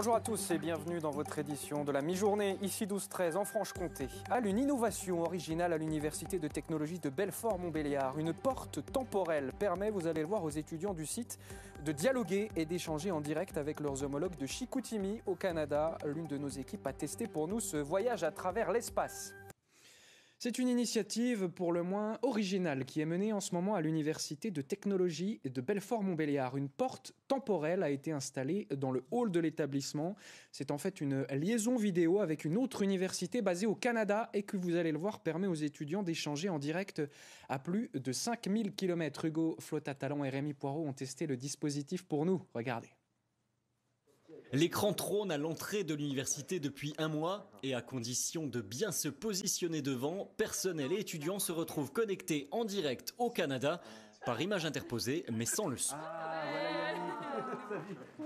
Bonjour à tous et bienvenue dans votre édition de la mi-journée, ici 12-13 en Franche-Comté. À une innovation originale à l'Université de technologie de Belfort-Montbéliard. Une porte temporelle permet, vous allez le voir, aux étudiants du site de dialoguer et d'échanger en direct avec leurs homologues de Chicoutimi au Canada. L'une de nos équipes a testé pour nous ce voyage à travers l'espace. C'est une initiative pour le moins originale qui est menée en ce moment à l'Université de technologie de Belfort-Montbéliard. Une porte temporelle a été installée dans le hall de l'établissement. C'est en fait une liaison vidéo avec une autre université basée au Canada et que vous allez le voir permet aux étudiants d'échanger en direct à plus de 5000 km. Hugo Flotta-Talon et Rémi Poirot ont testé le dispositif pour nous. Regardez. L'écran trône à l'entrée de l'université depuis un mois et à condition de bien se positionner devant, personnel et étudiants se retrouvent connectés en direct au Canada par image interposée mais sans le son.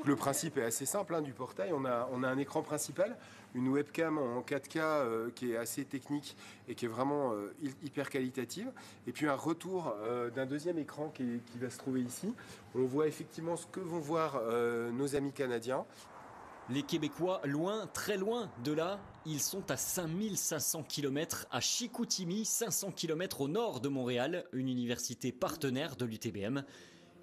Le principe est assez simple du portail. On a un écran principal, une webcam en 4K qui est assez technique et qui est vraiment hyper qualitative. Et puis un retour d'un deuxième écran qui va se trouver ici. On voit effectivement ce que vont voir nos amis canadiens. Les Québécois, loin, très loin de là, ils sont à 5500 km à Chicoutimi, 500 km au nord de Montréal, une université partenaire de l'UTBM.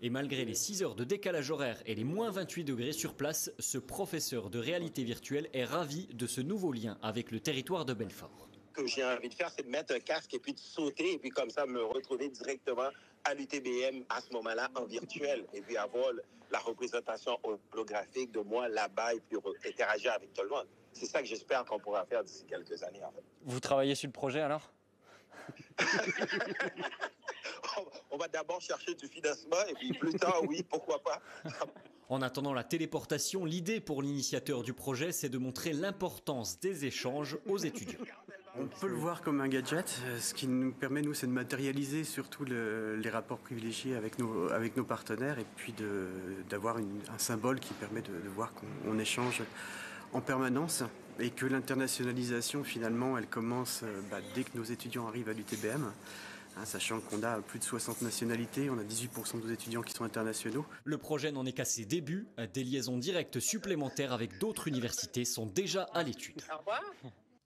Et malgré les 6 heures de décalage horaire et les moins 28 degrés sur place, ce professeur de réalité virtuelle est ravi de ce nouveau lien avec le territoire de Belfort. Ce que j'ai envie de faire, c'est de mettre un casque et puis de sauter et puis comme ça me retrouver directement à l'UTBM à ce moment-là en virtuel et puis avoir la représentation holographique de moi là-bas et puis interagir avec tout le monde. C'est ça que j'espère qu'on pourra faire d'ici quelques années en fait. Vous travaillez sur le projet alors? On va d'abord chercher du financement et puis plus tard, oui, pourquoi pas. En attendant la téléportation, l'idée pour l'initiateur du projet, c'est de montrer l'importance des échanges aux étudiants. On peut le voir comme un gadget. Ce qui nous permet, nous, c'est de matérialiser surtout les rapports privilégiés avec nos partenaires et puis d'avoir un symbole qui permet de voir qu'on échange en permanence et que l'internationalisation, finalement, elle commence dès que nos étudiants arrivent à l'UTBM. Sachant qu'on a plus de 60 nationalités, on a 18% de nos étudiants qui sont internationaux. Le projet n'en est qu'à ses débuts. Des liaisons directes supplémentaires avec d'autres universités sont déjà à l'étude. Au revoir.